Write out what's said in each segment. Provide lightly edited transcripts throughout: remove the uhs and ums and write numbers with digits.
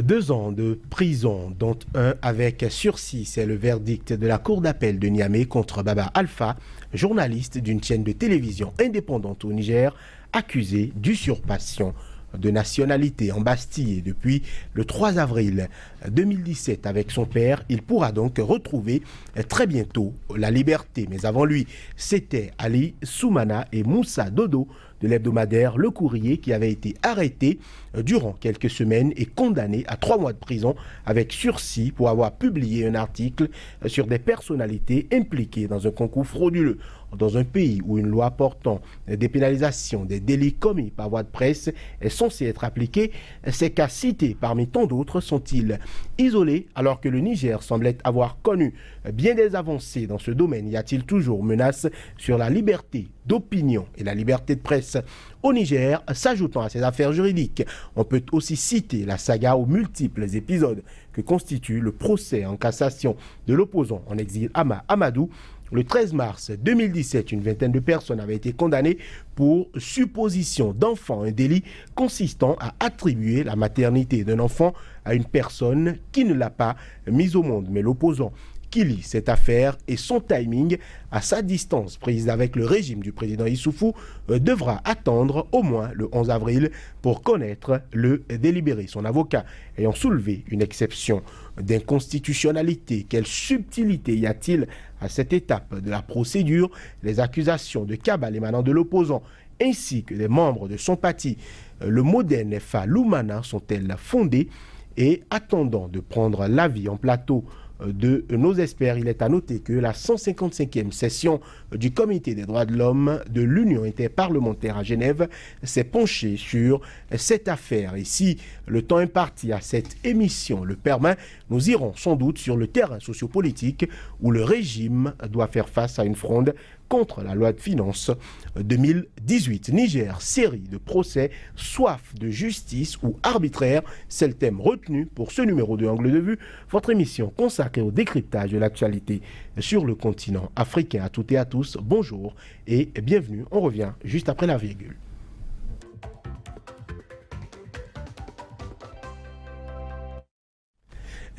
2 ans de prison, dont un avec sursis. C'est le verdict de la cour d'appel de Niamey contre Baba Alpha, journaliste d'une chaîne de télévision indépendante au Niger, accusé d'usurpation de nationalité en Bastille depuis le 3 avril 2017 avec son père. Il pourra donc retrouver très bientôt la liberté. Mais avant lui, c'était Ali Soumana et Moussa Dodo de l'hebdomadaire Le Courrier qui avaient été arrêtés durant quelques semaines et condamnés à 3 mois de prison avec sursis pour avoir publié un article sur des personnalités impliquées dans un concours frauduleux. Dans un pays où une loi portant dépénalisation des délits commis par voie de presse est censée être appliquée, ces cas cités parmi tant d'autres sont-ils isolés alors que le Niger semblait avoir connu bien des avancées dans ce domaine? Y a-t-il toujours menace sur la liberté d'opinion et la liberté de presse au Niger? S'ajoutant à ces affaires juridiques, on peut aussi citer la saga aux multiples épisodes que constitue le procès en cassation de l'opposant en exil Hama Amadou. Le 13 mars 2017, une vingtaine de personnes avaient été condamnées pour supposition d'enfant, un délit consistant à attribuer la maternité d'un enfant à une personne qui ne l'a pas mise au monde. Mais l'opposant qui lit cette affaire et son timing à sa distance prise avec le régime du président Issoufou devra attendre au moins le 11 avril pour connaître le délibéré. Son avocat ayant soulevé une exception d'inconstitutionnalité. Quelle subtilité y a-t-il à cette étape de la procédure? Les accusations de cabale émanant de l'opposant ainsi que des membres de son parti, le Modène FA Lumana, sont-elles fondées? Et attendant de prendre l'avis en plateau de nos experts, il est à noter que la 155e session du Comité des droits de l'homme de l'Union interparlementaire à Genève s'est penchée sur cette affaire. Et si le temps imparti à cette émission le permet, nous irons sans doute sur le terrain sociopolitique où le régime doit faire face à une fronde contre la loi de finances 2018. Niger, série de procès, soif de justice ou arbitraire, c'est le thème retenu pour ce numéro de Angle de Vue, votre émission consacrée au décryptage de l'actualité sur le continent africain. À toutes et à tous, bonjour et bienvenue. On revient juste après la virgule.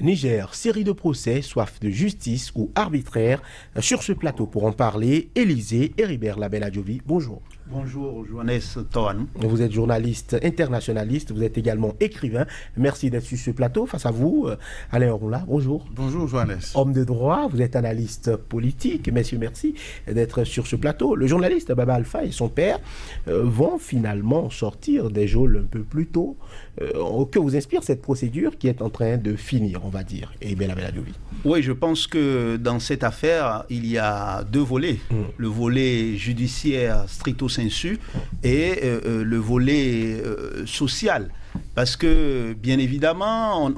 Niger, série de procès, soif de justice ou arbitraire. Sur ce plateau pour en parler, Élisée Héribert Labelle-Adjovi, bonjour. Bonjour, Johannes Toan. Vous êtes journaliste internationaliste, vous êtes également écrivain. Merci d'être sur ce plateau. Face à vous, Alain Orula, bonjour. Bonjour, Johannes. Homme de droit, vous êtes analyste politique. Messieurs, merci d'être sur ce plateau. Le journaliste Baba Alpha et son père vont finalement sortir des geôles un peu plus tôt. Que vous inspire cette procédure qui est en train de finir, on va dire? Et bien, Labelle-Adjovi. Oui, je pense que dans cette affaire, il y a 2 volets. Le volet judiciaire stricto sensu et le volet social. Parce que, bien évidemment,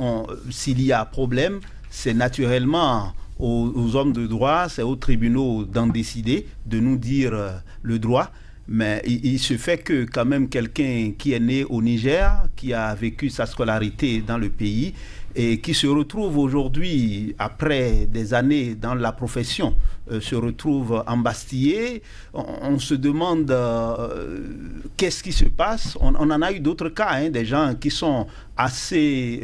s'il y a problème, c'est naturellement aux hommes de droit, c'est aux tribunaux d'en décider, de nous dire le droit. Mais il se fait que quand même quelqu'un qui est né au Niger, qui a vécu sa scolarité dans le pays et qui se retrouve aujourd'hui, après des années dans la profession, se retrouve embastillé, on se demande qu'est-ce qui se passe. On en a eu d'autres cas, des gens qui sont assez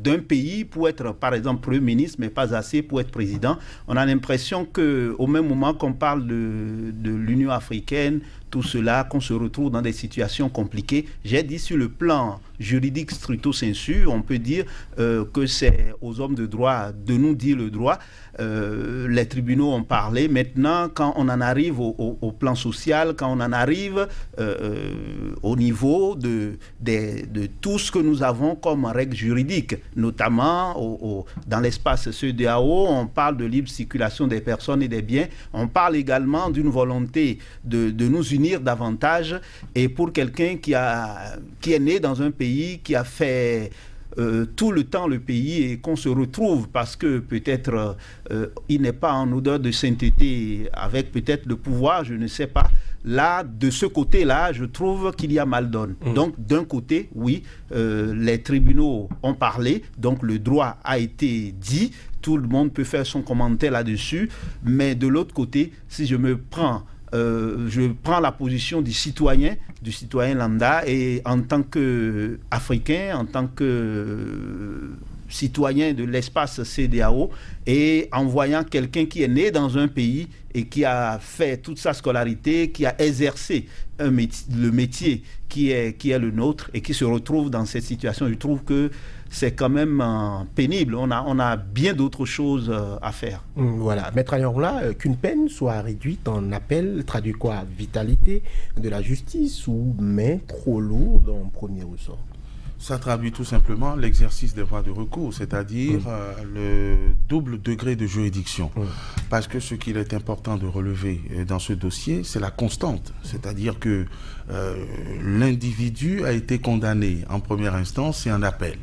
d'un pays pour être, par exemple, Premier ministre, mais pas assez pour être président. On a l'impression qu'au même moment qu'on parle de l'Union africaine, tout cela, qu'on se retrouve dans des situations compliquées. J'ai dit sur le plan juridique stricto sensu, on peut dire que c'est aux hommes de droit de nous dire le droit. Les tribunaux ont parlé. Maintenant, quand on en arrive au plan social, quand on en arrive au niveau de tout ce que nous avons comme règles juridiques, notamment dans l'espace CEDEAO, on parle de libre circulation des personnes et des biens. On parle également d'une volonté de nous unir davantage. Et pour quelqu'un qui est né dans un pays, qui a fait tout le temps le pays et qu'on se retrouve parce que peut-être il n'est pas en odeur de sainteté avec peut-être le pouvoir, je ne sais pas. Là, de ce côté-là, je trouve qu'il y a mal donne. Donc, d'un côté, oui, les tribunaux ont parlé, donc le droit a été dit, tout le monde peut faire son commentaire là-dessus, mais de l'autre côté, si je me prends je prends la position du citoyen lambda, et en tant qu'Africain, en tant que citoyen de l'espace CEDEAO, et en voyant quelqu'un qui est né dans un pays et qui a fait toute sa scolarité, qui a exercé le métier qui est le nôtre, et qui se retrouve dans cette situation, je trouve que c'est quand même pénible. On a bien d'autres choses à faire. Voilà. Maître Ayonla, qu'une peine soit réduite en appel traduit quoi? Vitalité de la justice ou main trop lourde en premier ressort? Ça traduit tout simplement l'exercice des voies de recours, c'est-à-dire le double degré de juridiction. Parce que ce qu'il est important de relever dans ce dossier, c'est la constante. C'est-à-dire que l'individu a été condamné en première instance et en appel.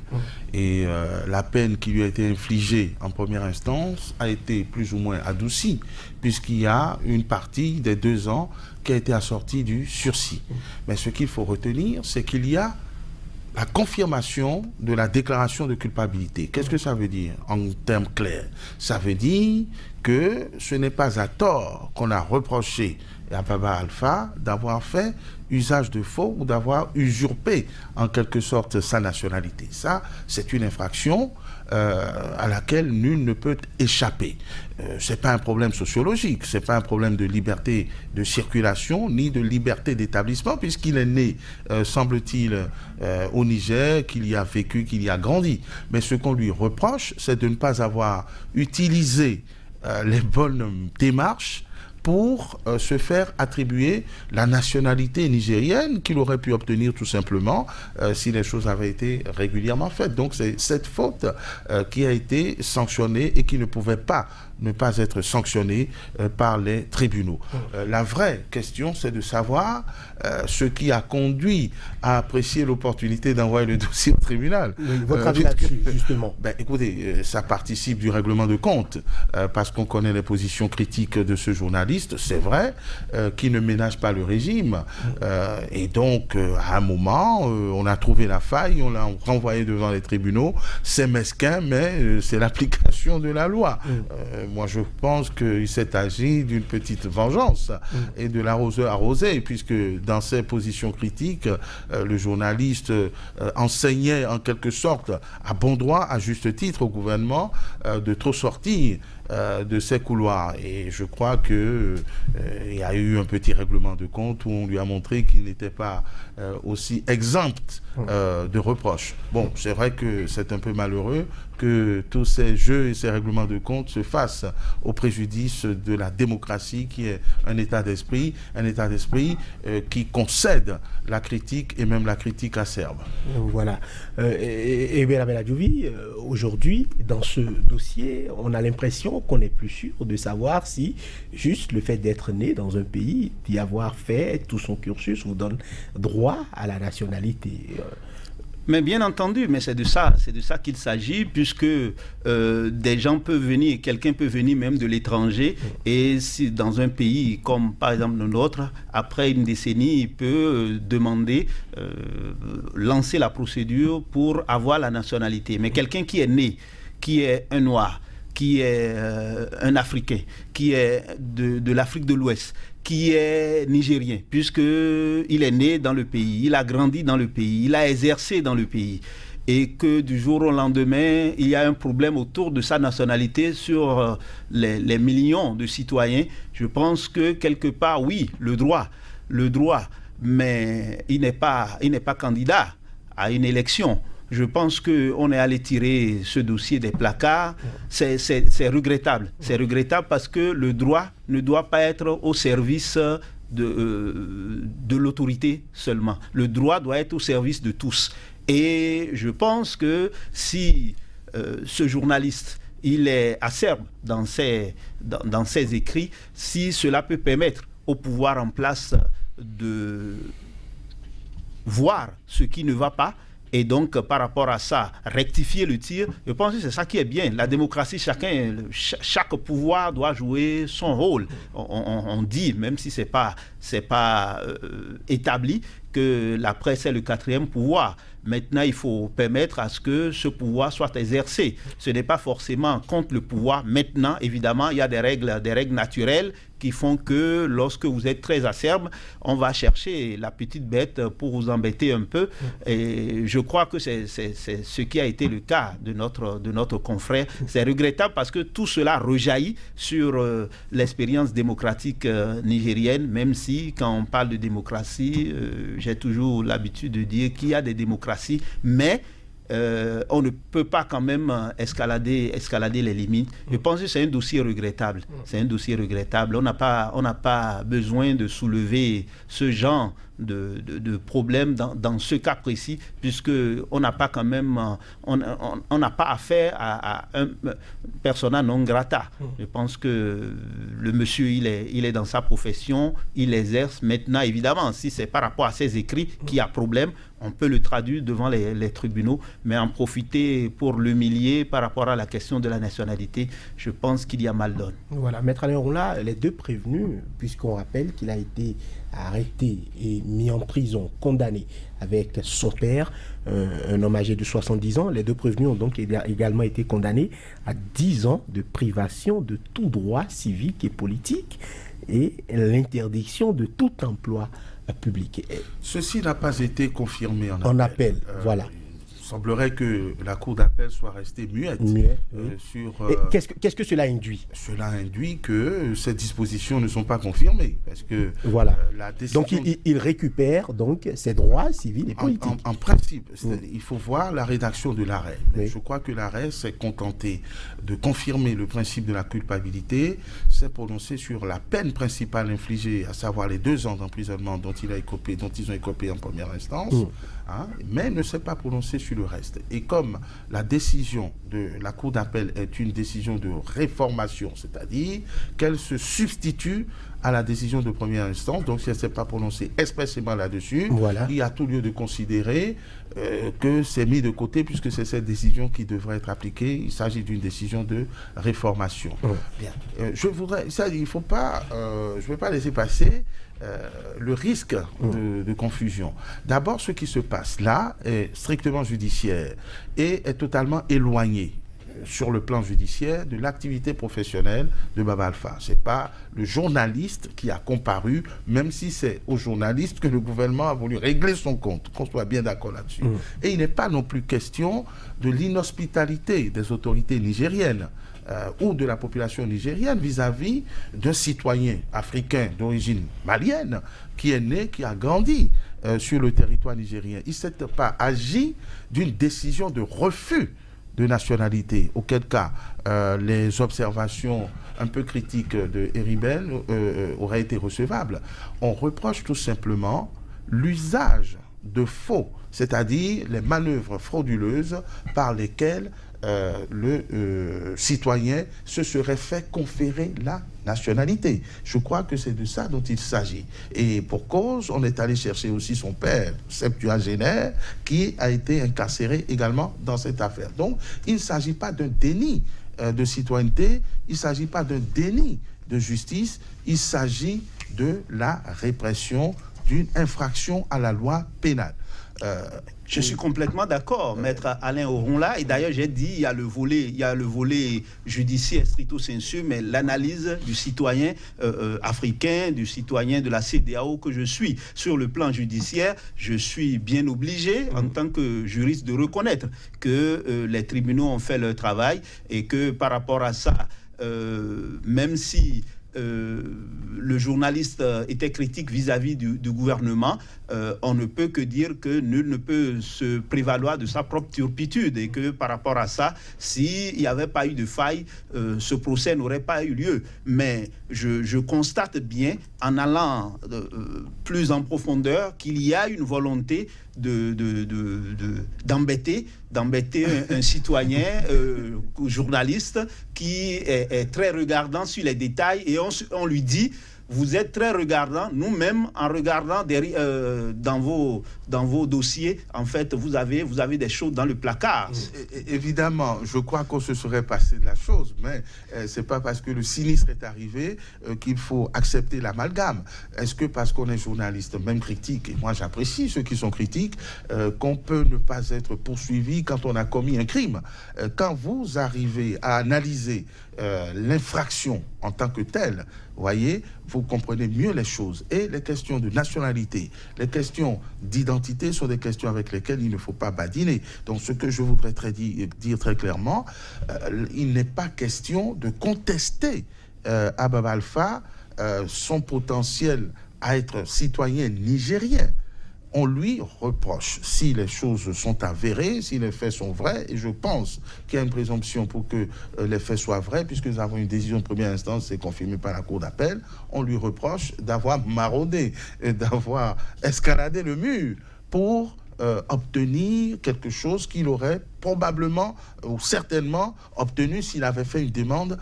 Et la peine qui lui a été infligée en première instance a été plus ou moins adoucie, puisqu'il y a une partie des 2 ans qui a été assortie du sursis. Mais ce qu'il faut retenir, c'est qu'il y a la confirmation de la déclaration de culpabilité. Qu'est-ce que ça veut dire en termes clairs? Ça veut dire que ce n'est pas à tort qu'on a reproché à Baba Alpha d'avoir fait usage de faux ou d'avoir usurpé en quelque sorte sa nationalité. Ça, c'est une infraction à laquelle nul ne peut échapper. C'est pas un problème sociologique, c'est pas un problème de liberté de circulation ni de liberté d'établissement, puisqu'il est né, semble-t-il, au Niger, qu'il y a vécu, qu'il y a grandi. Mais ce qu'on lui reproche, c'est de ne pas avoir utilisé les bonnes démarches pour se faire attribuer la nationalité nigérienne qu'il aurait pu obtenir tout simplement si les choses avaient été régulièrement faites. Donc c'est cette faute qui a été sanctionnée et qui ne pouvait pas ne pas être sanctionnée par les tribunaux. La vraie question, c'est de savoir ce qui a conduit à apprécier l'opportunité d'envoyer le dossier au tribunal. Oui, votre avis là-dessus, justement. Écoutez, ça participe du règlement de compte, parce qu'on connaît les positions critiques de ce journaliste, c'est vrai, qui ne ménage pas le régime. Et donc, à un moment, on a trouvé la faille, on l'a renvoyé devant les tribunaux. C'est mesquin, mais c'est l'application de la loi. Moi, je pense qu'il s'est agi d'une petite vengeance et de l'arroseur arrosé, puisque dans ses positions critiques, le journaliste enseignait en quelque sorte à bon droit, à juste titre au gouvernement, de trop sortir de ces couloirs. Et je crois qu'il y a eu un petit règlement de compte où on lui a montré qu'il n'était pas aussi exempt de reproches. Bon, c'est vrai que c'est un peu malheureux que tous ces jeux et ces règlements de compte se fassent au préjudice de la démocratie, qui est un état d'esprit qui concède la critique et même la critique acerbe. Voilà. Et bien, aujourd'hui, dans ce dossier, on a l'impression qu'on n'est plus sûr de savoir si juste le fait d'être né dans un pays, d'y avoir fait tout son cursus, vous donne droit à la nationalité. Mais bien entendu, mais c'est de ça qu'il s'agit, puisque des gens peuvent venir, quelqu'un peut venir même de l'étranger, et si dans un pays comme par exemple le nôtre, après une décennie, il peut demander, lancer la procédure pour avoir la nationalité. Mais quelqu'un qui est né, qui est un noir, qui est un Africain, qui est de l'Afrique de l'Ouest, qui est nigérien, puisqu'il est né dans le pays, il a grandi dans le pays, il a exercé dans le pays, et que du jour au lendemain, il y a un problème autour de sa nationalité sur les millions de citoyens. Je pense que quelque part, oui, le droit, mais il n'est pas candidat à une élection. Je pense qu'on est allé tirer ce dossier des placards. C'est regrettable. C'est regrettable parce que le droit ne doit pas être au service de l'autorité seulement. Le droit doit être au service de tous. Et je pense que si ce journaliste, il est acerbe dans ses écrits, si cela peut permettre au pouvoir en place de voir ce qui ne va pas, et donc, par rapport à ça, rectifier le tir, je pense que c'est ça qui est bien. La démocratie, chaque pouvoir doit jouer son rôle. On dit, même si c'est pas établi, que la presse est le quatrième pouvoir. Maintenant, il faut permettre à ce que ce pouvoir soit exercé. Ce n'est pas forcément contre le pouvoir. Maintenant, évidemment, il y a des règles naturelles qui font que lorsque vous êtes très acerbe, on va chercher la petite bête pour vous embêter un peu. Et je crois que c'est ce qui a été le cas de notre confrère. C'est regrettable parce que tout cela rejaillit sur l'expérience démocratique nigérienne, même si quand on parle de démocratie, j'ai toujours l'habitude de dire qu'il y a des démocraties, mais on ne peut pas quand même escalader les limites. Je pense que c'est un dossier regrettable. C'est un dossier regrettable. On n'a pas besoin de soulever ce genre de problème dans ce cas précis, puisque on n'a pas quand même on n'a pas affaire à un persona non grata. Je pense que le monsieur il est dans sa profession, il exerce. Maintenant, évidemment, si c'est par rapport à ses écrits qu'il y a problème, on peut le traduire devant les tribunaux, mais en profiter pour l'humilier par rapport à la question de la nationalité, je pense qu'il y a mal donne. Voilà, Maître Alain Orunla, les deux prévenus, puisqu'on rappelle qu'il a été arrêté et mis en prison, condamné avec son père, un homme âgé de 70 ans. Les deux prévenus ont donc également été condamnés à 10 ans de privation de tout droit civique et politique et l'interdiction de tout emploi public. Ceci n'a pas été confirmé en appel. Voilà. Il semblerait que la Cour d'appel soit restée muette. Sur, qu'est-ce que cela induit? Cela induit que ces dispositions ne sont pas confirmées. Parce que voilà. La décision... Donc il récupère donc ses droits civils et politiques. En principe, il faut voir la rédaction de l'arrêt. Je crois que l'arrêt s'est contenté de confirmer le principe de la culpabilité, s'est prononcé sur la peine principale infligée, à savoir les 2 ans d'emprisonnement dont ils ont écopé en première instance, mais ne s'est pas prononcé sur le reste. Et comme la décision de la Cour d'appel est une décision de réformation, c'est-à-dire qu'elle se substitue à la décision de première instance, donc si elle ne s'est pas prononcée expressément là-dessus, il y a tout lieu de considérer que c'est mis de côté puisque c'est cette décision qui devrait être appliquée. Il s'agit d'une décision de réformation. Bien. Je ne vais pas laisser passer le risque de confusion. D'abord, ce qui se passe là est strictement judiciaire et est totalement éloigné sur le plan judiciaire de l'activité professionnelle de Baba Alpha. Ce n'est pas le journaliste qui a comparu, même si c'est au journaliste que le gouvernement a voulu régler son compte, qu'on soit bien d'accord là-dessus. Et il n'est pas non plus question de l'inhospitalité des autorités nigériennes ou de la population nigérienne vis-à-vis d'un citoyen africain d'origine malienne qui est né, qui a grandi sur le territoire nigérien. Il ne s'est pas agi d'une décision de refus de nationalité, auquel cas les observations un peu critiques de Heribel auraient été recevables. On reproche tout simplement l'usage de faux, c'est-à-dire les manœuvres frauduleuses par lesquelles le citoyen se serait fait conférer la nationalité. Je crois que c'est de ça dont il s'agit. Et pour cause, on est allé chercher aussi son père septuagénaire qui a été incarcéré également dans cette affaire. Donc, il ne s'agit pas d'un déni de citoyenneté, il ne s'agit pas d'un déni de justice, il s'agit de la répression d'une infraction à la loi pénale. Je suis complètement d'accord, Maître Alain Orunla. Et d'ailleurs, j'ai dit, il y a le volet judiciaire stricto sensu, mais l'analyse du citoyen africain, du citoyen de la CEDEAO que je suis. Sur le plan judiciaire, je suis bien obligé, en tant que juriste, de reconnaître que les tribunaux ont fait leur travail et que par rapport à ça, même si le journaliste était critique vis-à-vis du gouvernement, on ne peut que dire que nul ne peut se prévaloir de sa propre turpitude et que par rapport à ça, s'il n'y avait pas eu de faille, ce procès n'aurait pas eu lieu. Mais je constate bien, en allant plus en profondeur, qu'il y a une volonté d'embêter un citoyen journaliste qui est très regardant sur les détails, et on lui dit vous êtes très regardant. Nous-mêmes, en regardant dans vos dossiers, en fait, vous avez des choses dans le placard. Évidemment, je crois qu'on se serait passé de la chose, mais c'est pas parce que le sinistre est arrivé qu'il faut accepter l'amalgame. Est-ce que parce qu'on est journaliste, même critique, et moi j'apprécie ceux qui sont critiques, qu'on peut ne pas être poursuivi quand on a commis un crime? Quand vous arrivez à analyser l'infraction en tant que telle, voyez, vous comprenez mieux les choses. Et les questions de nationalité, les questions d'identité sont des questions avec lesquelles il ne faut pas badiner. Donc ce que je voudrais dire très clairement, il n'est pas question de contester à Baba Alpha son potentiel à être citoyen nigérien. On lui reproche, si les choses sont avérées, si les faits sont vrais, et je pense qu'il y a une présomption pour que les faits soient vrais, puisque nous avons une décision de première instance, c'est confirmé par la Cour d'appel, on lui reproche d'avoir maraudé, d'avoir escaladé le mur pour obtenir quelque chose qu'il aurait probablement ou certainement obtenu s'il avait fait une demande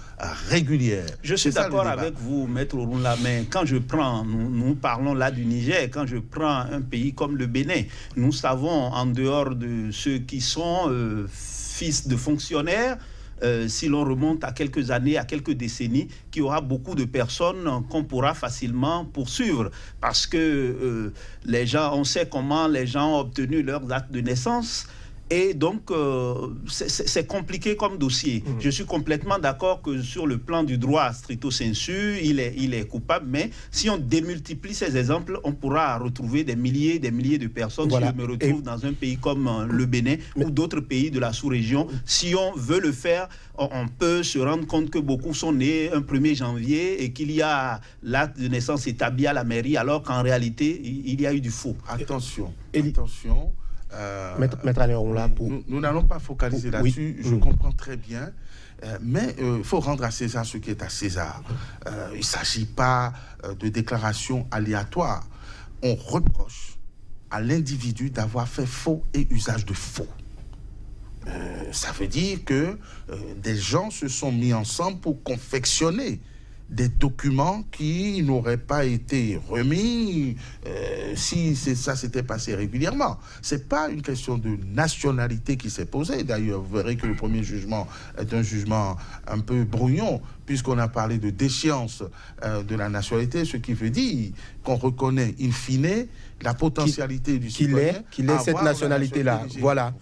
régulière. Je suis d'accord avec vous, Maître Orunla, mais quand je prends, nous parlons là du Niger, quand je prends un pays comme le Bénin, nous savons, en dehors de ceux qui sont fils de fonctionnaires, si l'on remonte à quelques années, à quelques décennies, qu'il y aura beaucoup de personnes qu'on pourra facilement poursuivre. Parce que les gens, on sait comment les gens ont obtenu leurs actes de naissance. Et donc, c'est compliqué comme dossier. Je suis complètement d'accord que sur le plan du droit stricto sensu, il est coupable. Mais si on démultiplie ces exemples, on pourra retrouver des milliers de personnes. Voilà. Si je me retrouve dans un pays comme le Bénin ou d'autres pays de la sous-région, si on veut le faire, on peut se rendre compte que beaucoup sont nés un 1er janvier et qu'il y a l'acte de naissance établi à la mairie, alors qu'en réalité, il y a eu du faux. Attention. Maître Alain Orunla, nous n'allons pas focaliser là-dessus, je comprends très bien, mais il faut rendre à César ce qui est à César. Il ne s'agit pas de déclarations aléatoires. On reproche à l'individu d'avoir fait faux et usage de faux. Ça veut dire que des gens se sont mis ensemble pour confectionner des documents qui n'auraient pas été remis si ça s'était passé régulièrement. Ce n'est pas une question de nationalité qui s'est posée. D'ailleurs, vous verrez que le premier jugement est un jugement un peu brouillon, puisqu'on a parlé de déchéance de la nationalité, ce qui veut dire qu'on reconnaît in fine la potentialité du citoyen qu'il ait cette nationalité-là. Voilà.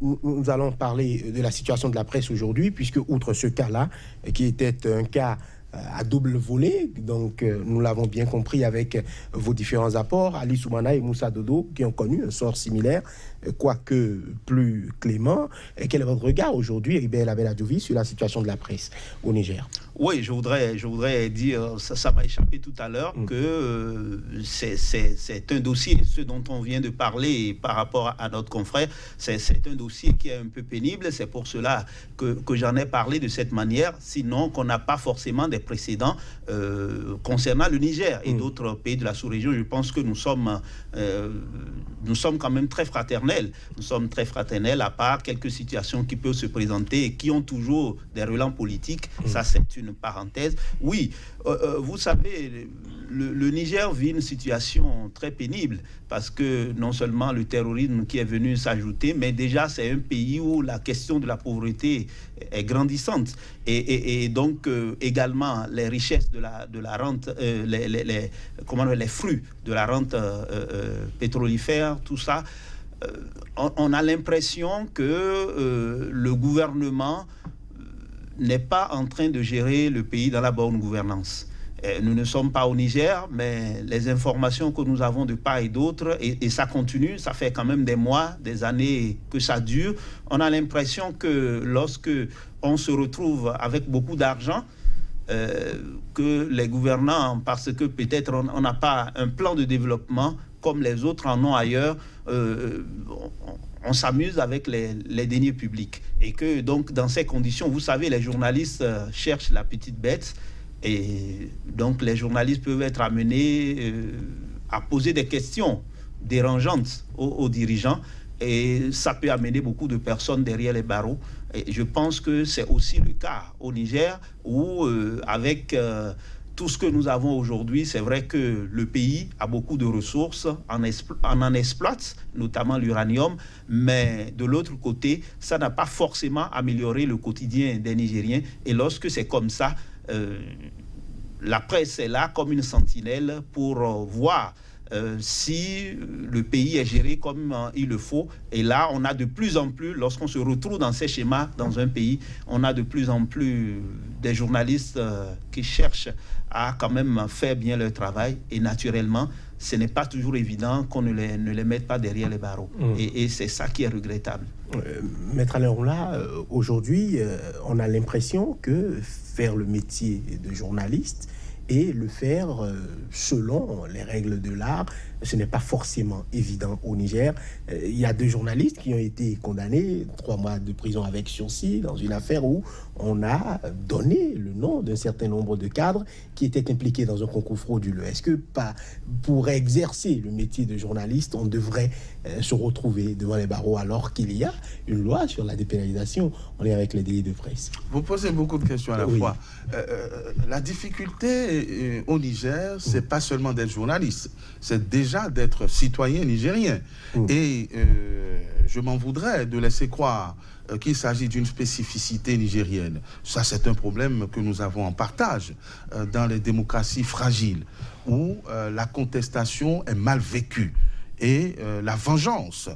Nous allons parler de la situation de la presse aujourd'hui, puisque outre ce cas-là, qui était un cas à double volet, donc nous l'avons bien compris avec vos différents apports, Ali Soumana et Moussa Dodo, qui ont connu un sort similaire, quoique plus clément. Et quel est votre regard aujourd'hui, Ribert Labella-Diovi, sur la situation de la presse au Niger? Oui, je voudrais dire, ça m'a échappé tout à l'heure, que c'est un dossier, ce dont on vient de parler par rapport à notre confrère, c'est un dossier qui est un peu pénible, c'est pour cela que j'en ai parlé de cette manière, sinon qu'on n'a pas forcément des précédents concernant le Niger et d'autres pays de la sous-région. Je pense que nous sommes quand même très fraternels. Nous sommes très fraternels, à part quelques situations qui peuvent se présenter et qui ont toujours des relents politiques. Ça, c'est une parenthèse. Oui, vous savez, le Niger vit une situation très pénible parce que non seulement le terrorisme qui est venu s'ajouter, mais déjà c'est un pays où la question de la pauvreté est grandissante. Et donc également les richesses de la rente, les fruits de la rente pétrolifère, tout ça, on a l'impression que le gouvernement n'est pas en train de gérer le pays dans la bonne gouvernance. Nous ne sommes pas au Niger, mais les informations que nous avons de part et d'autre, et ça continue, ça fait quand même des mois, des années que ça dure, on a l'impression que lorsque on se retrouve avec beaucoup d'argent, que les gouvernants, parce que peut-être on n'a pas un plan de développement comme les autres en ont ailleurs, on s'amuse avec les deniers publics. Et que donc dans ces conditions, vous savez, les journalistes cherchent la petite bête, et donc les journalistes peuvent être amenés à poser des questions dérangeantes aux dirigeants, et ça peut amener beaucoup de personnes derrière les barreaux. Et je pense que c'est aussi le cas au Niger, où avec tout ce que nous avons aujourd'hui, c'est vrai que le pays a beaucoup de ressources, en exploite, notamment l'uranium, mais de l'autre côté, ça n'a pas forcément amélioré le quotidien des Nigériens. Et lorsque c'est comme ça, la presse est là comme une sentinelle pour voir si le pays est géré comme il le faut. Et là, on a de plus en plus, lorsqu'on se retrouve dans ces schémas dans un pays, on a de plus en plus des journalistes qui cherchent à quand même faire bien leur travail. Et naturellement, ce n'est pas toujours évident qu'on ne les mette pas derrière les barreaux. Et c'est ça qui est regrettable. Maître Alain Roula, aujourd'hui, on a l'impression que faire le métier de journaliste et le faire selon les règles de l'art, ce n'est pas forcément évident au Niger. Il y a 2 journalistes qui ont été condamnés, 3 mois de prison avec sursis, dans une affaire où on a donné le nom d'un certain nombre de cadres qui étaient impliqués dans un concours frauduleux. Est-ce que pour exercer le métier de journaliste, on devrait se retrouver devant les barreaux alors qu'il y a une loi sur la dépénalisation? On est avec les délits de presse. Vous posez beaucoup de questions à la fois. La difficulté au Niger, c'est pas seulement d'être journaliste, c'est déjà d'être citoyen nigérien. Et je m'en voudrais de laisser croire qu'il s'agit d'une spécificité nigérienne. Ça, c'est un problème que nous avons en partage dans les démocraties fragiles, où la contestation est mal vécue. Et la vengeance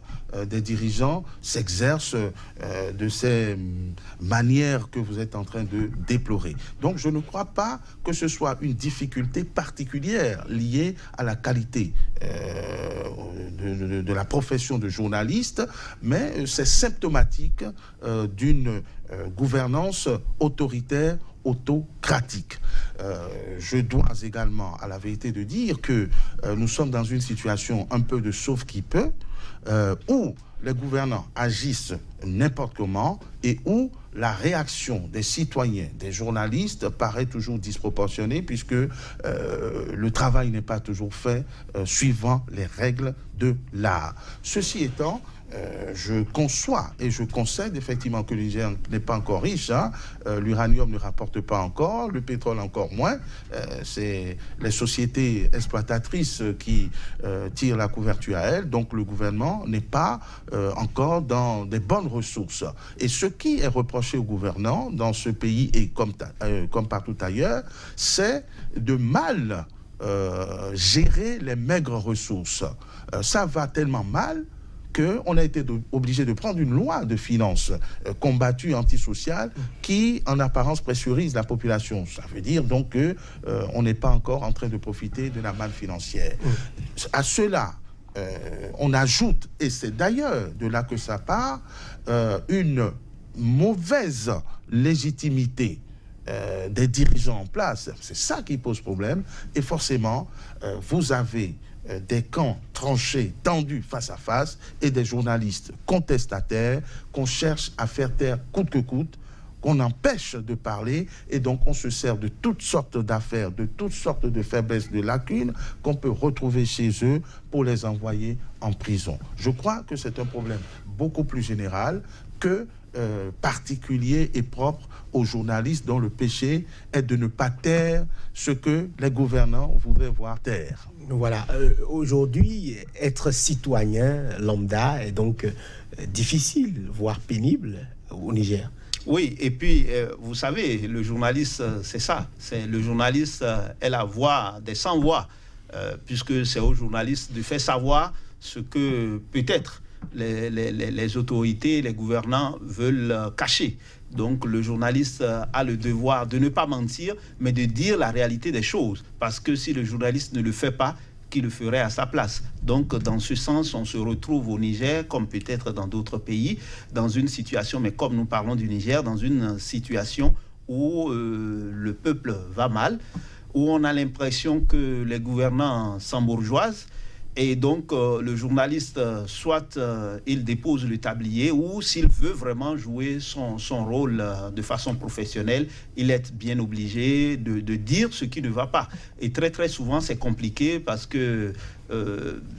des dirigeants s'exerce de ces manières que vous êtes en train de déplorer. Donc je ne crois pas que ce soit une difficulté particulière liée à la qualité de la profession de journaliste, mais c'est symptomatique d'une gouvernance autoritaire, autocratique. Je dois également, à la vérité, de dire que nous sommes dans une situation un peu de sauve qui peut, où les gouvernants agissent n'importe comment et où la réaction des citoyens, des journalistes paraît toujours disproportionnée puisque le travail n'est pas toujours fait suivant les règles de l'art. Ceci étant, je conçois et je concède effectivement que le Niger n'est pas encore riche. L'uranium ne rapporte pas encore, le pétrole encore moins. C'est les sociétés exploitatrices qui tirent la couverture à elles. Donc le gouvernement n'est pas encore dans des bonnes ressources. Et ce qui est reproché aux gouvernants dans ce pays et comme partout ailleurs, c'est de mal gérer les maigres ressources. Ça va tellement mal qu'on a été obligé de prendre une loi de finances combattue, antisociale, qui, en apparence, pressurise la population. Ça veut dire donc qu'on n'est pas encore en train de profiter de la manne financière. À cela, on ajoute, et c'est d'ailleurs de là que ça part, une mauvaise légitimité des dirigeants en place. C'est ça qui pose problème. Et forcément, vous avez des camps tranchés, tendus face à face, et des journalistes contestataires qu'on cherche à faire taire coûte que coûte, qu'on empêche de parler, et donc on se sert de toutes sortes d'affaires, de toutes sortes de faiblesses, de lacunes qu'on peut retrouver chez eux pour les envoyer en prison. Je crois que c'est un problème beaucoup plus général que particulier et propre aux journalistes dont le péché est de ne pas taire ce que les gouvernants voudraient voir taire. Voilà, aujourd'hui, être citoyen lambda est donc difficile, voire pénible au Niger. Oui, et puis, vous savez, le journaliste, c'est ça. Le journaliste est la voix des sans-voix, puisque c'est aux journalistes de faire savoir ce que peut-être les autorités, les gouvernants veulent cacher. Donc le journaliste a le devoir de ne pas mentir, mais de dire la réalité des choses. Parce que si le journaliste ne le fait pas, qui le ferait à sa place? Donc dans ce sens, on se retrouve au Niger, comme peut-être dans d'autres pays, dans une situation, mais comme nous parlons du Niger, dans une situation où le peuple va mal, où on a l'impression que les gouvernants s'embourgeoisent. Et donc, le journaliste, soit il dépose le tablier, ou s'il veut vraiment jouer son rôle de façon professionnelle, il est bien obligé de dire ce qui ne va pas. Et très, très souvent, c'est compliqué parce que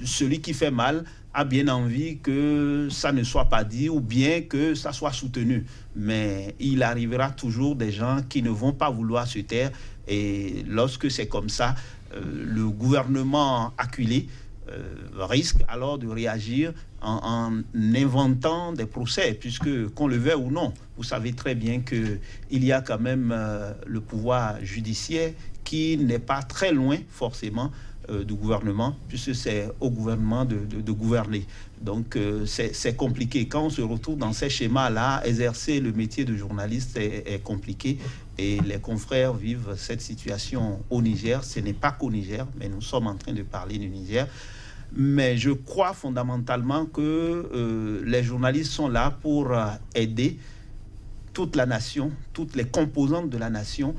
celui qui fait mal a bien envie que ça ne soit pas dit ou bien que ça soit soutenu. Mais il arrivera toujours des gens qui ne vont pas vouloir se taire. Et lorsque c'est comme ça, le gouvernement acculé risque alors de réagir en inventant des procès, puisque qu'on le veuille ou non, vous savez très bien qu'il y a quand même le pouvoir judiciaire qui n'est pas très loin forcément du gouvernement, puisque c'est au gouvernement de gouverner. Donc c'est compliqué. Quand on se retrouve dans ces schémas-là, exercer le métier de journaliste est compliqué. Et les confrères vivent cette situation au Niger. Ce n'est pas qu'au Niger, mais nous sommes en train de parler du Niger. Mais je crois fondamentalement que les journalistes sont là pour aider toute la nation, toutes les composantes de la nation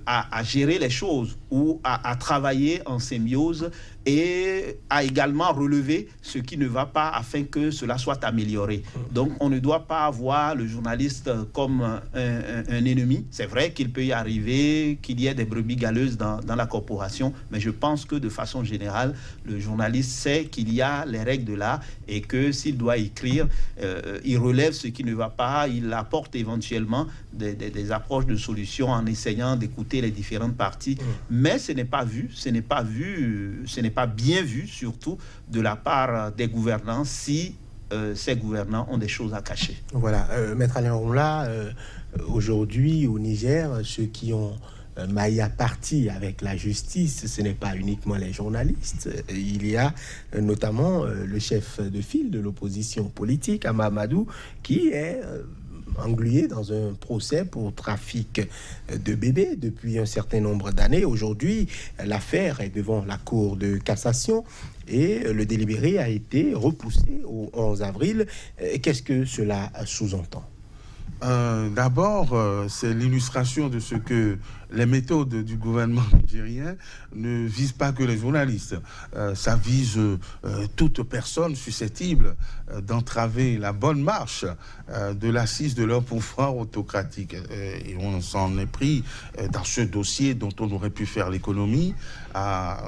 à gérer les choses ou à travailler en symbiose et à également relever ce qui ne va pas afin que cela soit amélioré. Donc on ne doit pas voir le journaliste comme un ennemi. C'est vrai qu'il peut y arriver qu'il y ait des brebis galeuses dans la corporation, mais je pense que de façon générale, le journaliste sait qu'il y a les règles de l'art et que s'il doit écrire, il relève ce qui ne va pas, il apporte éventuellement des approches de solutions en essayant d'écouter les différentes parties. Mais ce n'est pas vu, ce n'est pas bien vu, surtout de la part des gouvernants, si ces gouvernants ont des choses à cacher. Voilà, Maître Alain Ronla, aujourd'hui au Niger, ceux qui ont maille à partie avec la justice, ce n'est pas uniquement les journalistes. Il y a notamment le chef de file de l'opposition politique, Ama Amadou, qui est englué dans un procès pour trafic de bébés depuis un certain nombre d'années. Aujourd'hui, l'affaire est devant la Cour de cassation et le délibéré a été repoussé au 11 avril. Qu'est-ce que cela sous-entend ? D'abord, c'est l'illustration de ce que les méthodes du gouvernement nigérien ne visent pas que les journalistes. Ça vise toute personne susceptible d'entraver la bonne marche de l'assise de leur pouvoir autocratique. Et on s'en est pris dans ce dossier dont on aurait pu faire l'économie à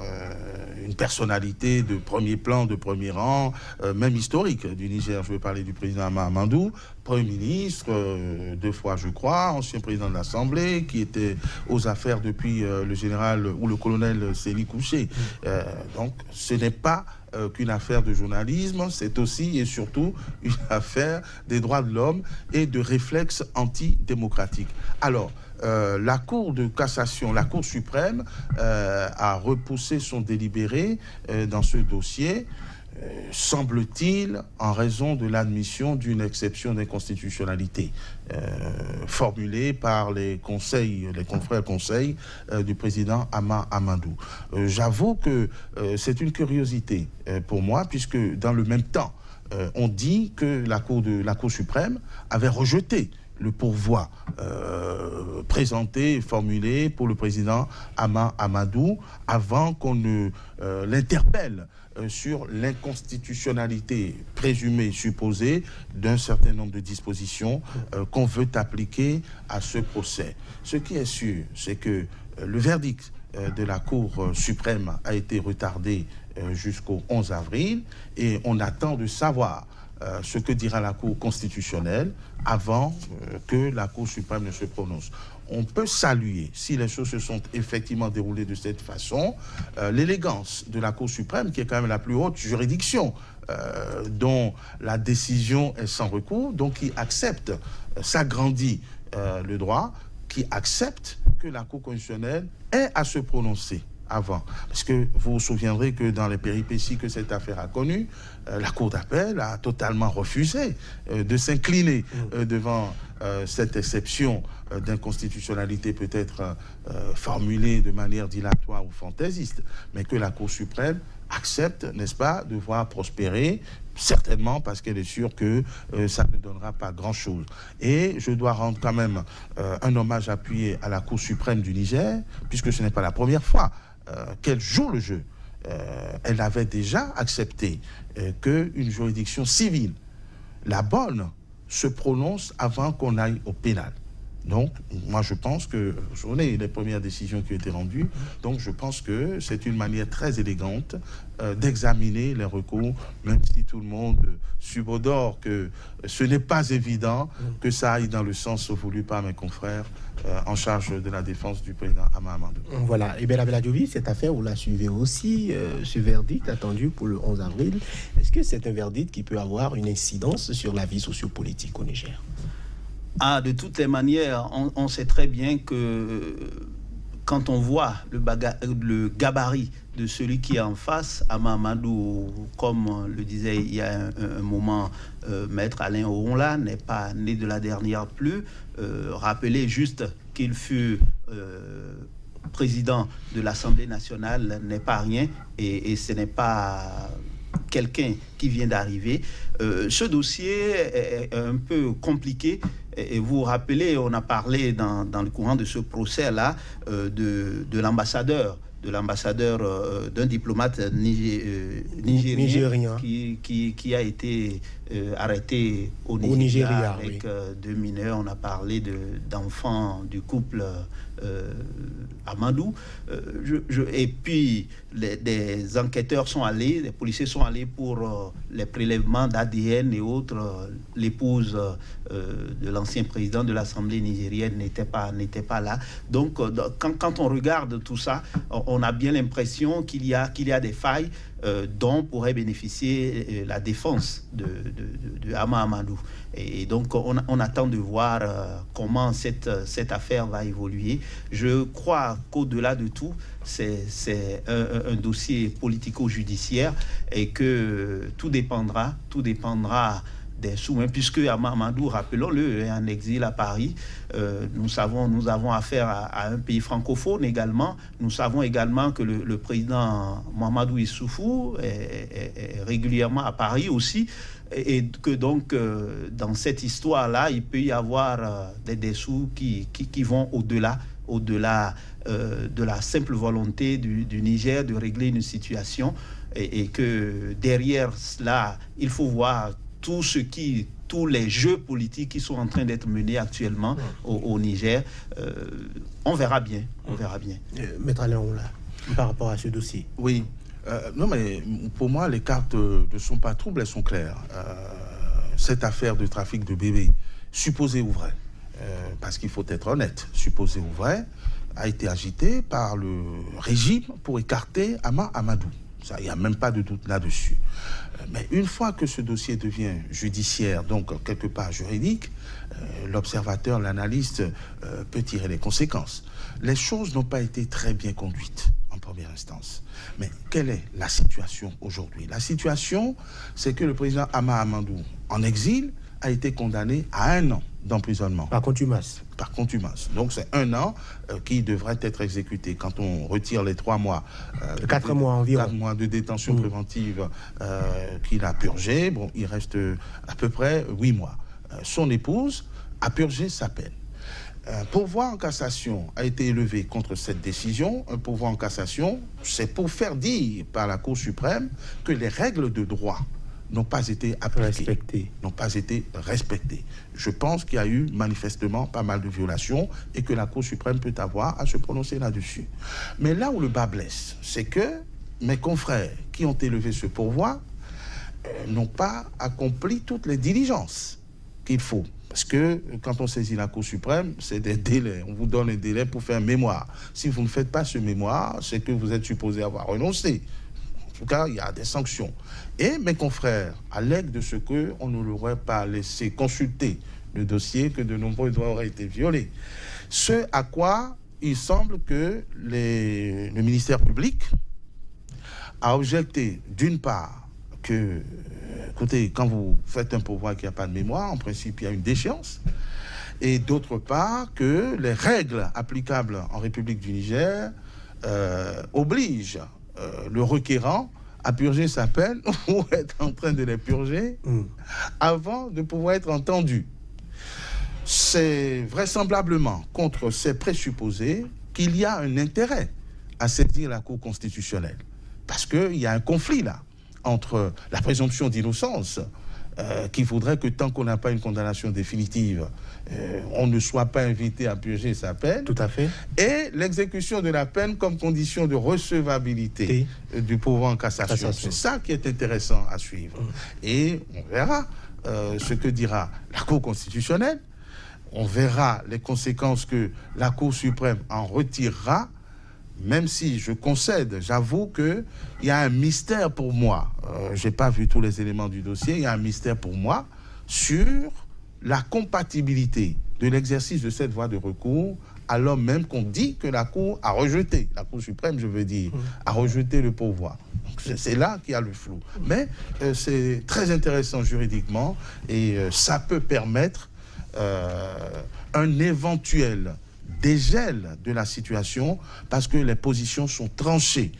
une personnalité de premier plan, de premier rang, même historique du Niger. Je veux parler du président Ama Amadou, Premier ministre, 2 fois je crois, ancien président de l'Assemblée, qui était aux affaires depuis le général ou le colonel Séli Kouché. Donc ce n'est pas qu'une affaire de journalisme, c'est aussi et surtout une affaire des droits de l'homme et de réflexes antidémocratiques. Alors, la Cour de cassation, la Cour suprême a repoussé son délibéré dans ce dossier, semble-t-il, en raison de l'admission d'une exception d'inconstitutionnalité formulée par les confrères conseils du président Ama Amadou. J'avoue que c'est une curiosité pour moi, puisque dans le même temps, on dit que la Cour suprême avait rejeté le pourvoi présenté, formulé pour le président Ama Amadou avant qu'on ne l'interpelle sur l'inconstitutionnalité présumée, supposée d'un certain nombre de dispositions qu'on veut appliquer à ce procès. Ce qui est sûr, c'est que le verdict de la Cour suprême a été retardé jusqu'au 11 avril et on attend de savoir ce que dira la Cour constitutionnelle avant que la Cour suprême ne se prononce. On peut saluer, si les choses se sont effectivement déroulées de cette façon, l'élégance de la Cour suprême, qui est quand même la plus haute juridiction, dont la décision est sans recours, donc qui accepte, s'agrandit le droit, qui accepte que la Cour constitutionnelle ait à se prononcer avant. Parce que vous vous souviendrez que dans les péripéties que cette affaire a connues, la Cour d'appel a totalement refusé de s'incliner devant cette exception d'inconstitutionnalité peut-être formulée de manière dilatoire ou fantaisiste, mais que la Cour suprême accepte, n'est-ce pas, de voir prospérer, certainement parce qu'elle est sûre que ça ne donnera pas grand-chose. Et je dois rendre quand même un hommage appuyé à la Cour suprême du Niger, puisque ce n'est pas la première fois qu'elle joue le jeu. Elle avait déjà accepté qu'une juridiction civile, la bonne, se prononce avant qu'on aille au pénal. Donc, moi, je pense que, je connais les premières décisions qui ont été rendues, donc je pense que c'est une manière très élégante d'examiner les recours, même si tout le monde subodore que ce n'est pas évident que ça aille dans le sens voulu par mes confrères en charge de la défense du président Ama Amadou. Voilà. Et bien, la Beladjovi, cette affaire, vous la suivez aussi, ce verdict attendu pour le 11 avril. Est-ce que c'est un verdict qui peut avoir une incidence sur la vie sociopolitique au Niger? De toutes les manières, on sait très bien que quand on voit le gabarit de celui qui est en face, Ama Amadou, comme le disait il y a un moment Maître Alain Oronla, n'est pas né de la dernière pluie. Rappelez juste qu'il fut président de l'Assemblée nationale n'est pas rien, et ce n'est pas quelqu'un qui vient d'arriver. Ce dossier est un peu compliqué. Et vous vous rappelez, on a parlé dans le courant de ce procès-là de l'ambassadeur d'un diplomate nigérien qui a été arrêté au Nigeria avec deux mineurs. On a parlé d'enfants du couple Amadou. Et puis, des enquêteurs sont allés, les policiers sont allés pour les prélèvements d'ADN et autres. L'épouse de l'ancien président de l'Assemblée nigérienne n'était pas là. Donc, quand on regarde tout ça, on a bien l'impression qu'il y a des failles dont pourrait bénéficier la défense de Ama Amadou. Et donc, on attend de voir comment cette affaire va évoluer. Je crois qu'au-delà de tout, c'est un dossier politico-judiciaire et que tout dépendra des souverains, puisque Ama Amadou, rappelons-le, est en exil à Paris. Nous avons affaire à un pays francophone également. Nous savons également que le président Mahamadou Issoufou est régulièrement à Paris aussi, et que donc dans cette histoire-là, il peut y avoir des dessous qui vont au-delà de la simple volonté du Niger de régler une situation, et que derrière cela, il faut voir tous les jeux politiques qui sont en train d'être menés actuellement au Niger. On verra bien. Maître Alain Oronla, par rapport à ce dossier. Oui. Non, mais pour moi, les cartes ne sont pas troubles, elles sont claires. Cette affaire de trafic de bébés, supposée ou vraie, parce qu'il faut être honnête, supposée ou vraie, a été agitée par le régime pour écarter Ama Amadou. Il n'y a même pas de doute là-dessus. Mais une fois que ce dossier devient judiciaire, donc quelque part juridique, l'observateur, l'analyste peut tirer les conséquences. Les choses n'ont pas été très bien conduites en première instance. Mais quelle est la situation aujourd'hui? La situation, c'est que le président Ama Amadou, en exil, a été condamné à 1 an d'emprisonnement. Par contumace. Par contumace. Donc c'est 1 an qui devrait être exécuté. Quand on retire les 3 mois... 4 mois environ. 4 mois de détention préventive qu'il a purgé, bon, il reste à peu près 8 mois. Son épouse a purgé sa peine. Un pourvoi en cassation a été élevé contre cette décision. Un pourvoi en cassation, c'est pour faire dire par la Cour suprême que les règles de droit n'ont pas été appliquées, n'ont pas été respectées. Je pense qu'il y a eu manifestement pas mal de violations et que la Cour suprême peut avoir à se prononcer là-dessus. Mais là où le bas blesse, c'est que mes confrères qui ont élevé ce pourvoi n'ont pas accompli toutes les diligences qu'il faut. Parce que quand on saisit la Cour suprême, c'est des délais. On vous donne un délai pour faire un mémoire. Si vous ne faites pas ce mémoire, c'est que vous êtes supposé avoir renoncé. En tout cas, il y a des sanctions. Et mes confrères allèguent de ce qu'on ne leur aurait pas laissé consulter le dossier, que de nombreux droits auraient été violés. Ce à quoi il semble que le ministère public a objecté, d'une part, que, écoutez, quand vous faites un pourvoi qui n'a pas de mémoire, en principe, il y a une déchéance. Et d'autre part, que les règles applicables en République du Niger obligent le requérant à purger sa peine ou être en train de les purger avant de pouvoir être entendu. C'est vraisemblablement contre ces présupposés qu'il y a un intérêt à saisir la Cour constitutionnelle. Parce qu'il y a un conflit là entre la présomption d'innocence qui voudrait que tant qu'on n'a pas une condamnation définitive, on ne soit pas invité à purger sa peine. Tout à fait. Et l'exécution de la peine comme condition de recevabilité du pourvoi en cassation. C'est ça qui est intéressant à suivre. Et on verra ce que dira la Cour constitutionnelle. On verra les conséquences que la Cour suprême en retirera, même si je concède, j'avoue qu'il y a un mystère pour moi. Je n'ai pas vu tous les éléments du dossier, il y a un mystère pour moi sur la compatibilité de l'exercice de cette voie de recours, alors même qu'on dit que la Cour a rejeté, la Cour suprême, je veux dire, a rejeté le pourvoi. C'est là qu'il y a le flou. Mais c'est très intéressant juridiquement et ça peut permettre un éventuel dégel de la situation parce que les positions sont tranchées.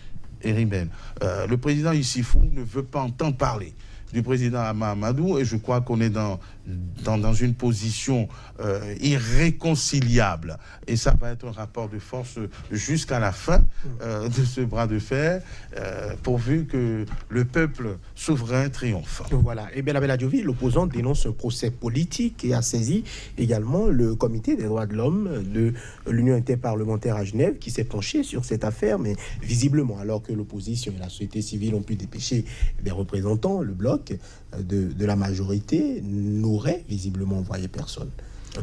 Erimben, le président Issifou ne veut pas entendre parler du président Amadou et je crois qu'on est dans une position irréconciliable. Et ça va être un rapport de force jusqu'à la fin de ce bras de fer, pourvu que le peuple souverain triomphe. Voilà. Et bien, la Diovi, l'opposant dénonce un procès politique et a saisi également le Comité des droits de l'homme de l'Union interparlementaire à Genève qui s'est penché sur cette affaire, mais visiblement, alors que l'opposition et la société civile ont pu dépêcher des représentants, le bloc de la majorité n'aurait visiblement envoyé personne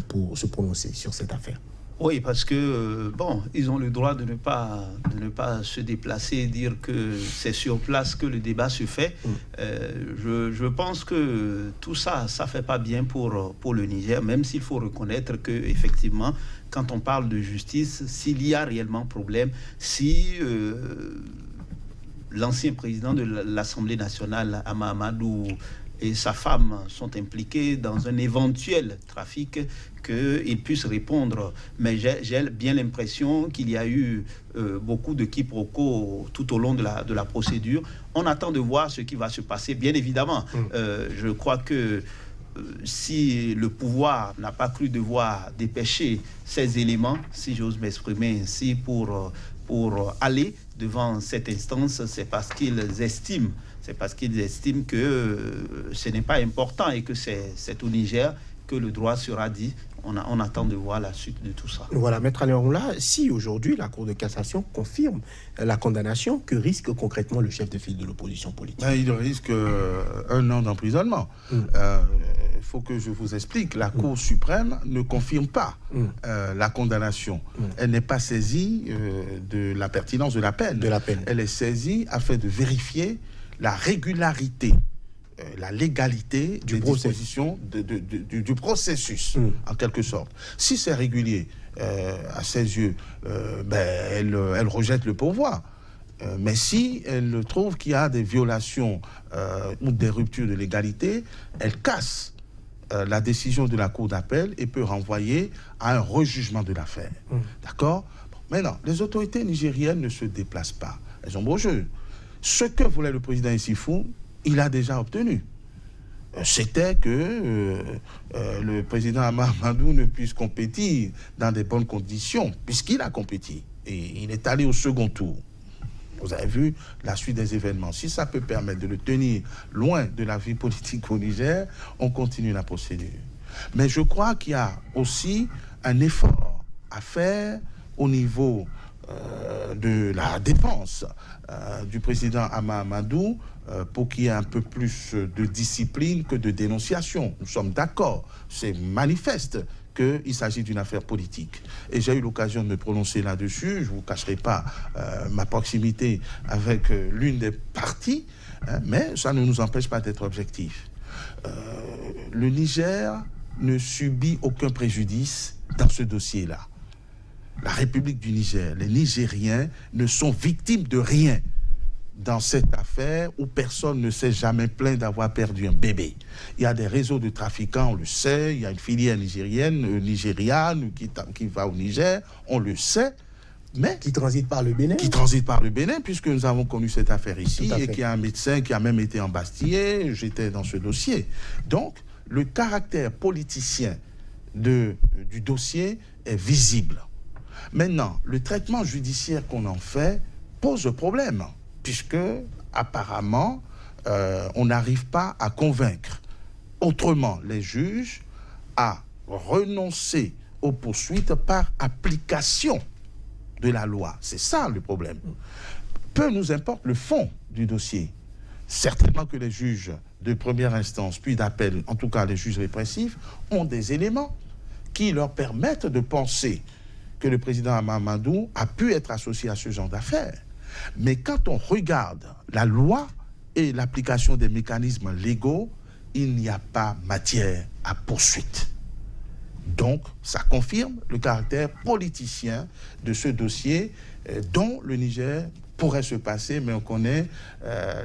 pour se prononcer sur cette affaire. Oui, parce que, ils ont le droit de ne pas se déplacer et dire que c'est sur place que le débat se fait. Je pense que tout ça ne fait pas bien pour le Niger, même s'il faut reconnaître qu'effectivement, quand on parle de justice, s'il y a réellement problème, si l'ancien président de l'Assemblée nationale, Ama Amadou, et sa femme sont impliqués dans un éventuel trafic, qu'ils puissent répondre. Mais j'ai bien l'impression qu'il y a eu beaucoup de quiproquos tout au long de la procédure. On attend de voir ce qui va se passer, bien évidemment. Je crois que si le pouvoir n'a pas cru devoir dépêcher ces éléments, si j'ose m'exprimer ainsi, pour aller devant cette instance, c'est parce qu'ils estiment que ce n'est pas important et que c'est au Niger que le droit sera dit. On attend de voir la suite de tout ça. Voilà, Maître Aléronla, si aujourd'hui la Cour de cassation confirme la condamnation, que risque concrètement le chef de file de l'opposition politique? Il risque 1 an d'emprisonnement. Il faut que je vous explique. La Cour suprême ne confirme pas la condamnation. Elle n'est pas saisie de la pertinence de la peine. Elle est saisie afin de vérifier la régularité, la légalité des dispositions du processus, en quelque sorte. Si c'est régulier, à ses yeux, elle rejette le pourvoi. Mais si elle trouve qu'il y a des violations ou des ruptures de légalité, elle casse la décision de la Cour d'appel et peut renvoyer à un rejugement de l'affaire. D'accord ? Maintenant, les autorités nigériennes ne se déplacent pas. Elles ont beau jeu. Ce que voulait le président Issifou, il a déjà obtenu. C'était que le président Amadou ne puisse compétir dans des bonnes conditions, puisqu'il a compétit. Et il est allé au second tour. Vous avez vu la suite des événements. Si ça peut permettre de le tenir loin de la vie politique au Niger, on continue la procédure. Mais je crois qu'il y a aussi un effort à faire au niveau de la défense du président Ama Amadou pour qu'il y ait un peu plus de discipline que de dénonciation. Nous sommes d'accord, c'est manifeste qu'il s'agit d'une affaire politique. Et j'ai eu l'occasion de me prononcer là-dessus. Je ne vous cacherai pas ma proximité avec l'une des parties, mais ça ne nous empêche pas d'être objectifs. Le Niger ne subit aucun préjudice dans ce dossier-là. La République du Niger, les Nigériens ne sont victimes de rien dans cette affaire où personne ne s'est jamais plaint d'avoir perdu un bébé. Il y a des réseaux de trafiquants, on le sait, il y a une filière nigériane qui va au Niger, on le sait, mais... Qui transite par le Bénin. Qui transite par le Bénin, puisque nous avons connu cette affaire ici, et qu'il y a un médecin qui a même été embastillé, j'étais dans ce dossier. Donc, le caractère politicien du dossier est visible. Maintenant, le traitement judiciaire qu'on en fait pose problème, puisque apparemment, on n'arrive pas à convaincre autrement les juges à renoncer aux poursuites par application de la loi. C'est ça le problème. Peu nous importe le fond du dossier. Certainement que les juges de première instance, puis d'appel, en tout cas les juges répressifs, ont des éléments qui leur permettent de penser que le président Hama-Amadou a pu être associé à ce genre d'affaires. Mais quand on regarde la loi et l'application des mécanismes légaux, il n'y a pas matière à poursuite. Donc, ça confirme le caractère politicien de ce dossier dont le Niger pourrait se passer, mais on connaît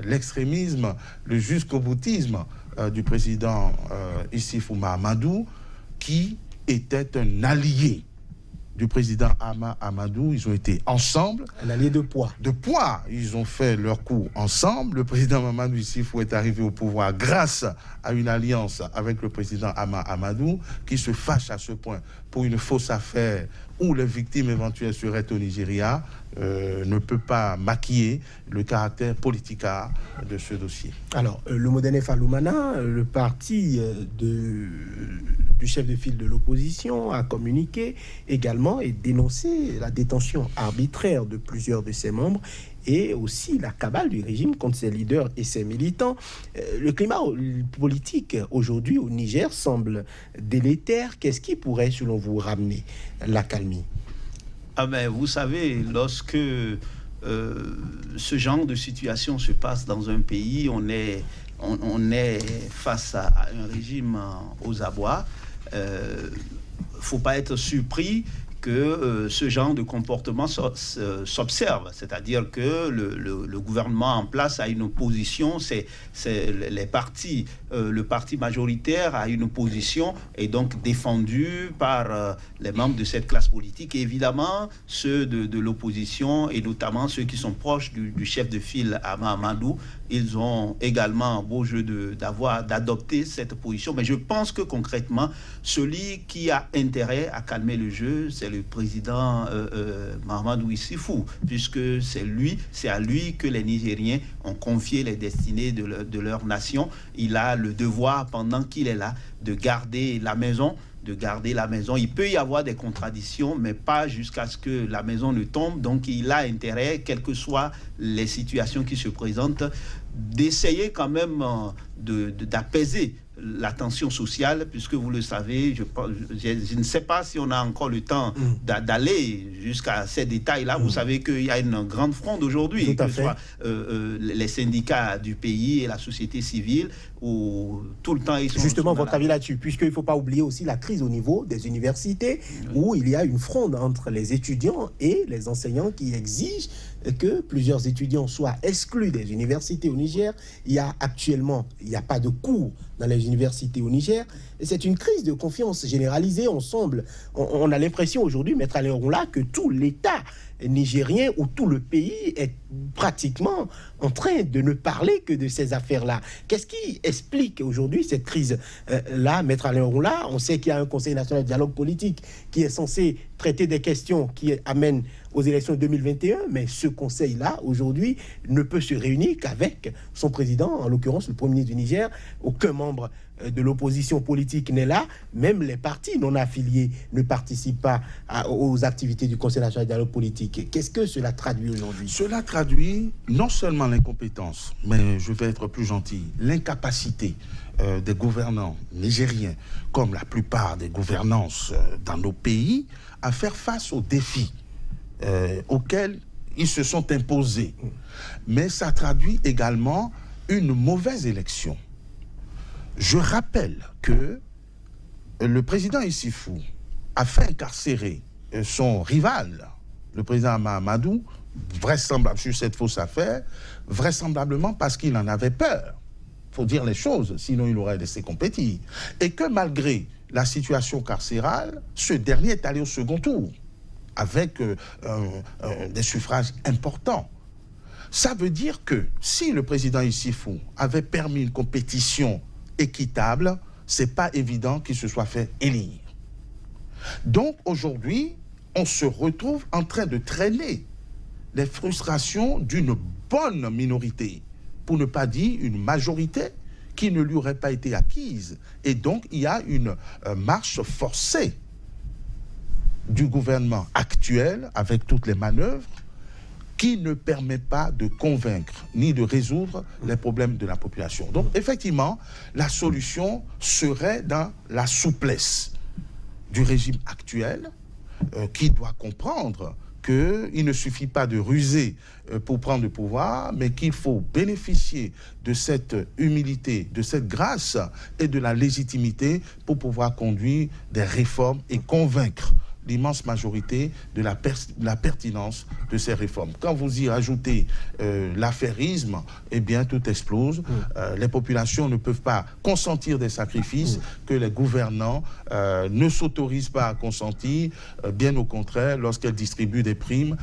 l'extrémisme, le jusqu'au-boutisme du président Issoufou Mahamadou, qui était un allié du président Hama-Amadou. Ils ont été ensemble. Un allié de poids. De poids. Ils ont fait leur coup ensemble. Le président Mahamadou Issoufou est arrivé au pouvoir grâce à une alliance avec le président Hama-Amadou, qui se fâche à ce point pour une fausse affaire où les victimes éventuelles seraient au Nigeria, ne peut pas maquiller le caractère politica de ce dossier. Alors, le Modène Faloumana, le parti du chef de file de l'opposition, a communiqué également et dénoncé la détention arbitraire de plusieurs de ses membres et aussi la cabale du régime contre ses leaders et ses militants. Le climat politique aujourd'hui au Niger semble délétère. Qu'est-ce qui pourrait, selon vous, ramener l'accalmie? Vous savez, lorsque ce genre de situation se passe dans un pays, on est face à un régime aux abois. Faut pas être surpris que ce genre de comportement s'observe, c'est-à-dire que le gouvernement en place a une position, le parti majoritaire a une position et donc défendu par les membres de cette classe politique. Et évidemment, ceux de l'opposition et notamment ceux qui sont proches du chef de file Hama-Amadou, ils ont également un beau jeu d'adopter cette position. Mais je pense que concrètement, celui qui a intérêt à calmer le jeu, c'est le président Mahamadou Issoufou, puisque c'est à lui que les Nigériens ont confié les destinées de leur nation. Il a le devoir, pendant qu'il est là, de garder la maison. Il peut y avoir des contradictions, mais pas jusqu'à ce que la maison ne tombe. Donc il a intérêt, quelles que soient les situations qui se présentent, d'essayer quand même d'apaiser la tension sociale, puisque vous le savez, je ne sais pas si on a encore le temps d'aller jusqu'à ces détails-là. Vous savez qu'il y a une grande fronde aujourd'hui, que ce soit les syndicats du pays et la société civile, où tout le temps ils sont... Justement, votre avis là-dessus, puisqu'il ne faut pas oublier aussi la crise au niveau des universités, où il y a une fronde entre les étudiants et les enseignants qui exigent que plusieurs étudiants soient exclus des universités au Niger. Il n'y a pas de cours dans les universités au Niger. Et c'est une crise de confiance généralisée. On a l'impression aujourd'hui, Maître Alain Ronla, que tout l'État nigérien ou tout le pays est pratiquement en train de ne parler que de ces affaires-là. Qu'est-ce qui explique aujourd'hui cette crise-là, Maître Alain Ronla? On sait qu'il y a un Conseil national de dialogue politique qui est censé traiter des questions qui amènent aux élections de 2021, mais ce conseil-là, aujourd'hui, ne peut se réunir qu'avec son président, en l'occurrence le Premier ministre du Niger. Aucun membre de l'opposition politique n'est là. Même les partis non affiliés ne participent pas aux activités du Conseil national de dialogue politique. Qu'est-ce que cela traduit aujourd'hui? Cela traduit non seulement l'incompétence, mais je vais être plus gentil, l'incapacité des gouvernants nigériens, comme la plupart des gouvernances dans nos pays, à faire face aux défis auxquels ils se sont imposés. Mais ça traduit également une mauvaise élection. Je rappelle que le président Issoufou a fait incarcérer son rival, le président Hama-Amadou, vraisemblablement sur cette fausse affaire, vraisemblablement parce qu'il en avait peur. Il faut dire les choses, sinon il aurait laissé compétir. Et que malgré la situation carcérale, ce dernier est allé au second tour, avec des suffrages importants. Ça veut dire que si le président Issoufou avait permis une compétition équitable, c'est pas évident qu'il se soit fait élire. Donc aujourd'hui, on se retrouve en train de traîner les frustrations d'une bonne minorité, pour ne pas dire une majorité, qui ne lui auraient pas été acquises. Et donc, il y a une marche forcée du gouvernement actuel, avec toutes les manœuvres, qui ne permet pas de convaincre ni de résoudre les problèmes de la population. Donc, effectivement, la solution serait dans la souplesse du régime actuel, qui doit comprendre qu'il ne suffit pas de ruser pour prendre le pouvoir, mais qu'il faut bénéficier de cette humilité, de cette grâce et de la légitimité pour pouvoir conduire des réformes et convaincre l'immense majorité de la pertinence de ces réformes. Quand vous y rajoutez l'affairisme, eh bien tout explose. Les populations ne peuvent pas consentir des sacrifices que les gouvernants ne s'autorisent pas à consentir, bien au contraire, lorsqu'elles distribuent des primes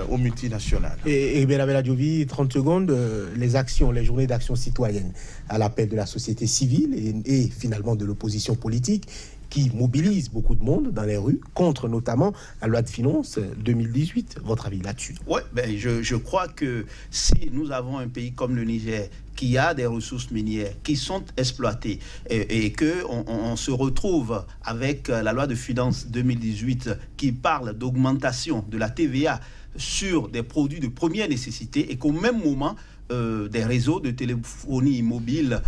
aux multinationales. Et Bella Diovi, 30 secondes, les actions, les journées d'action citoyenne à l'appel de la société civile et finalement de l'opposition politique, qui mobilise beaucoup de monde dans les rues, contre notamment la loi de finances 2018. Votre avis là-dessus? Oui, je crois que si nous avons un pays comme le Niger, qui a des ressources minières qui sont exploitées et qu'on se retrouve avec la loi de finances 2018 qui parle d'augmentation de la TVA sur des produits de première nécessité et qu'au même moment, des réseaux de téléphonie mobile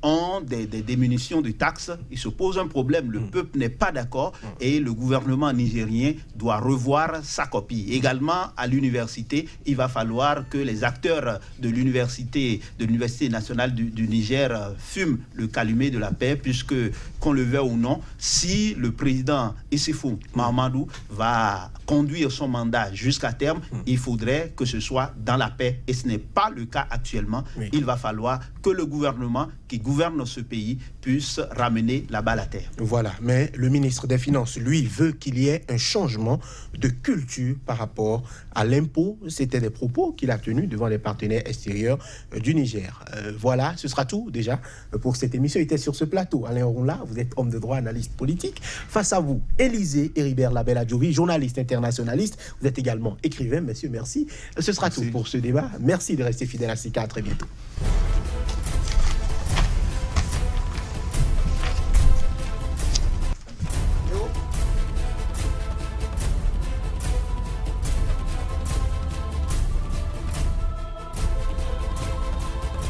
ont des diminutions de taxes, il se pose un problème. Le peuple n'est pas d'accord et le gouvernement nigérien doit revoir sa copie. Également, à l'université, il va falloir que les acteurs de l'université nationale du Niger fument le calumet de la paix, puisque, qu'on le veuille ou non, si le président Issoufou Mahamadou va conduire son mandat jusqu'à terme, il faudrait que ce soit dans la paix. Et ce n'est pas le cas actuellement. Oui. Il va falloir que le gouvernement qui gouverne ce pays puisse ramener la balle à terre. Voilà, mais le ministre des Finances, lui, veut qu'il y ait un changement de culture par rapport à l'impôt. C'était des propos qu'il a tenus devant les partenaires extérieurs du Niger. Voilà, ce sera tout déjà pour cette émission. Il était sur ce plateau. Alain Ronla, vous êtes homme de droit, analyste politique. Face à vous, Élisée Héribert Labella Diovi, journaliste internationaliste. Vous êtes également écrivain, messieurs, merci. Ce sera tout pour ce débat. Merci de rester fidèle à CK. À très bientôt.